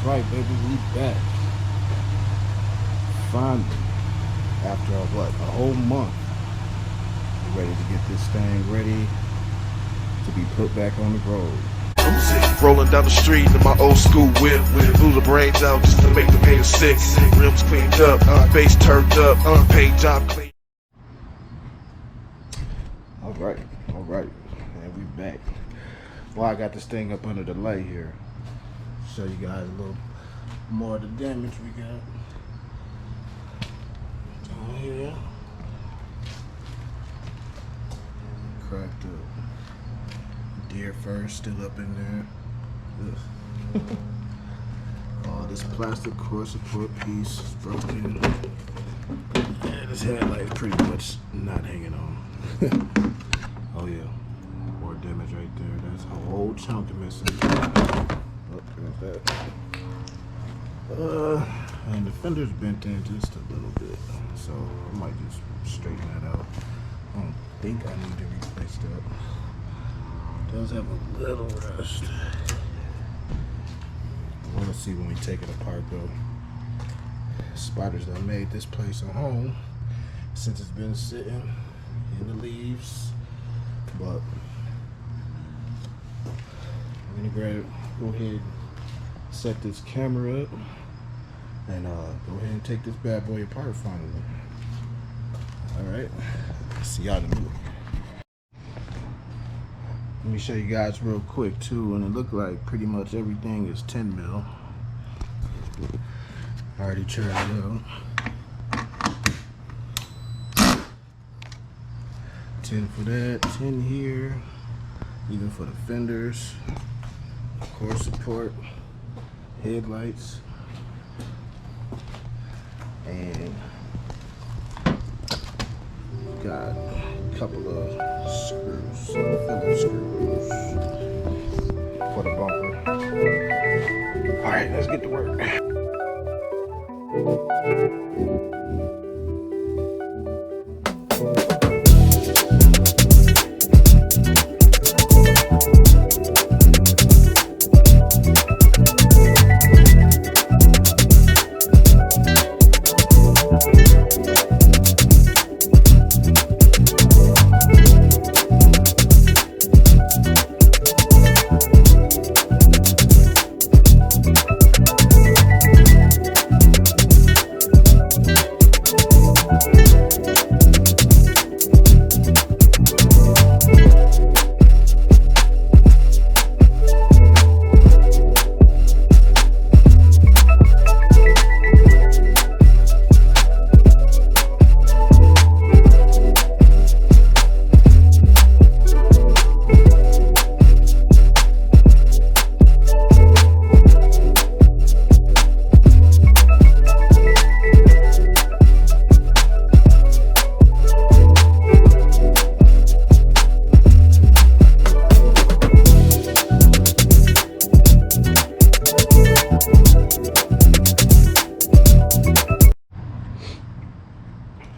right, baby, we back. Finally, after what, a whole month, we're ready to get this thing ready to be put back on the road. Rolling down the street in my old school whip, blew the brains out just to make the haters sick. Rims cleaned up, bass turned up, paint job clean. All right, and we back. Well, I got this thing up under the light here. Show you guys a little more of the damage we got down here. Cracked up. Deer fur still up in there. Oh, this plastic core support piece is broken. Yeah, this headlight is pretty much not hanging on. Oh yeah, more damage right there. That's a whole chunk missing. Oh, there's that. And the fender's bent in just a little bit, so I might just straighten that out. I don't think I need to replace that. It does have a little rust. I want to see when we take it apart though. Spiders that made this place a home since it's been sitting in the leaves, but I'm gonna go ahead, set this camera up, and go ahead and take this bad boy apart finally. Alright, see y'all in a minute. Let me show you guys real quick too, and it looked like pretty much everything is 10 mil. I already tried it out. 10 for that, 10 here, even for the fenders, core support, headlights, and got a couple of screws, Phillips screws for the bumper. All right, let's get to work.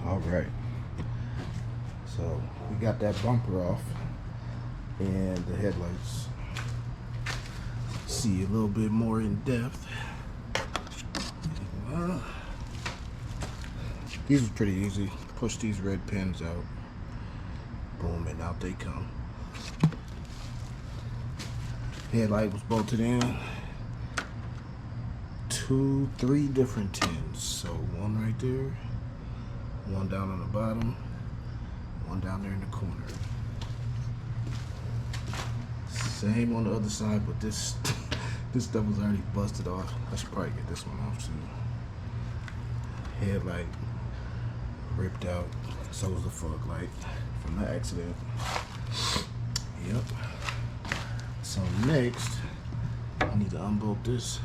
Alright, so we got that bumper off and the headlights. See a little bit more in depth. These are pretty easy. Push these red pins out. Boom, and out they come. Headlight was bolted in. 2, 3 different tins. So one right there, one down on the bottom, one down there in the corner. Same on the other side, but this stuff was already busted off. I should probably get this one off too. Headlight ripped out. So was the fog light from the accident. Yep. So next, I need to unbolt this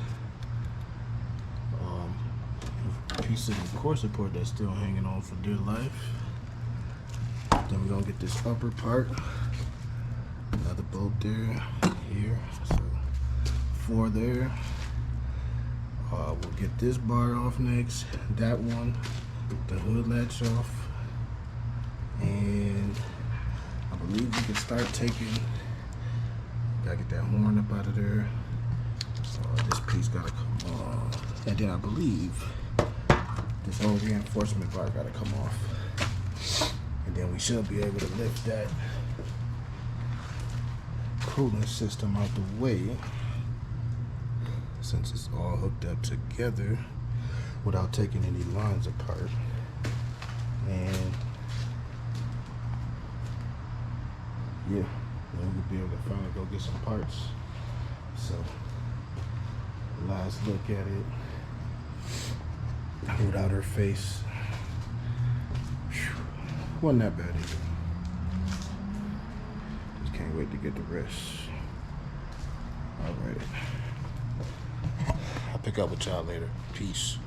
piece of the core support that's still hanging on for dear life. Then we're gonna get this upper part. Another bolt there, here. So 4 there. We'll get this bar off next. That one, the hood latch off, and I believe we can start taking. Gotta get that horn up out of there. This piece gotta come off. And then I believe this whole reinforcement bar gotta come off. And then we should be able to lift that cooling system out the way, since it's all hooked up together without taking any lines apart. And yeah, then we'll be able to finally go get some parts. So last look at it without her face. Whew. Wasn't that bad either. Just can't wait to get the rest. All right, I'll pick up with y'all later. Peace.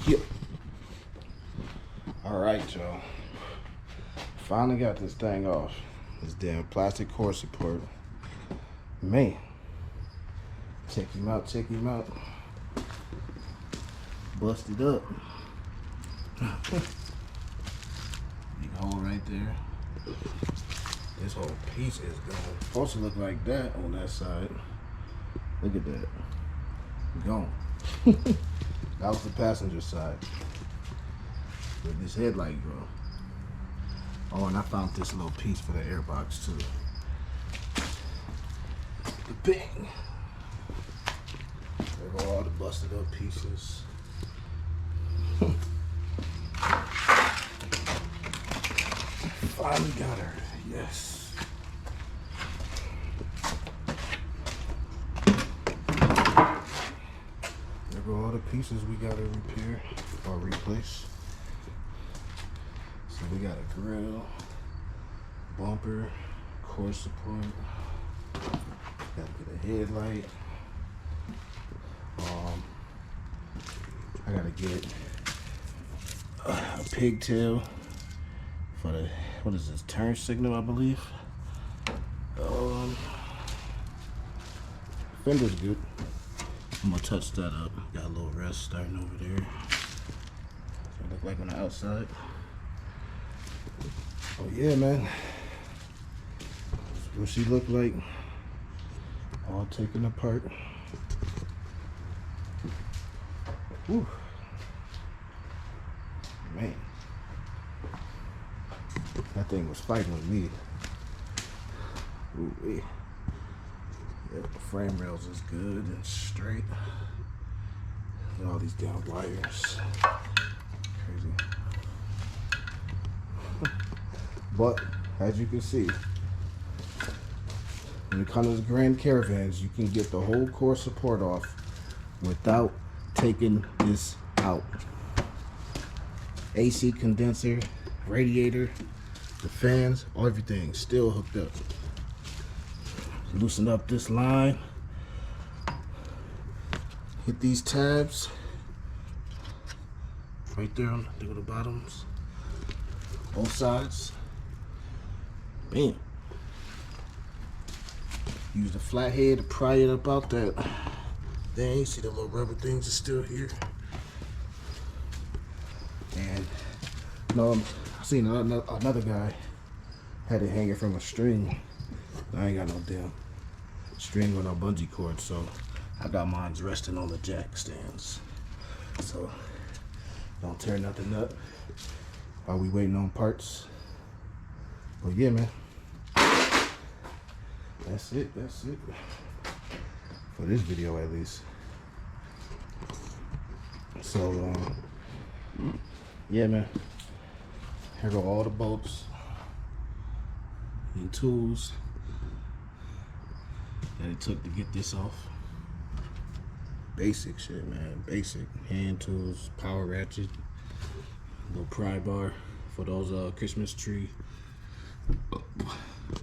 Yep. Alright, y'all. Finally got this thing off. This damn plastic core support. Man. Check him out, check him out. Busted up. Big hole right there. This whole piece is gone. Supposed to look like that on that side. Look at that. Gone. That was the passenger side. Where this headlight go. Oh, and I found this little piece for the airbox too. The bang. There go all the busted up pieces. Finally got her. Yes. There go all the pieces we gotta repair or replace. So we got a grill, bumper, core support. Gotta get a headlight. I gotta get a pigtail for the, what is this, turn signal, I believe. Fender's good. I'm gonna touch that up. Got a little rest starting over there. So it look like on the outside. Oh yeah, man. What she look like, all taken apart. Whew. Man, that thing was fighting with me. Ooh, yeah, the frame rails is good and straight. And all these damn wires, crazy. But as you can see, when it comes to Grand Caravans, you can get the whole core support off without taking this out. AC condenser, radiator, the fans, everything still hooked up. Loosen up this line. Hit these tabs right there on the bottoms, both sides. Bam. Use the flathead to pry it up out that thing. See the little rubber things are still here. And I seen another guy had it hanging from a string. I ain't got no damn string or no bungee cord, so I got mine resting on the jack stands. So don't tear nothing up while we waiting on parts. But yeah, man. That's it. For this video, at least. So, yeah, man. Here go all the bolts and tools that it took to get this off. Basic shit, man. Basic hand tools, power ratchet, little pry bar for those Christmas tree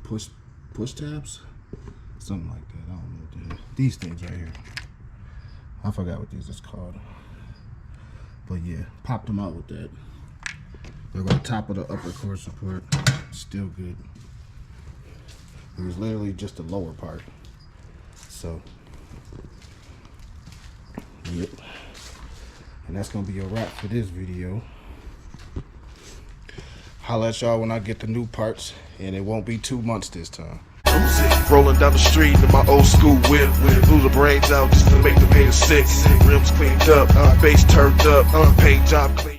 push tabs. Something like that. I don't know what they are. These things right here. I forgot what these is called. But yeah, popped them out with that. They're on top of the upper core support. Still good. It was literally just the lower part. So, yep. And that's gonna be a wrap for this video. Holla at y'all when I get the new parts, and it won't be 2 months this time. Rolling down the street in my old school whip. Blew the brains out just to make the paint sick. Rims cleaned up, bass turned up, paint job clean.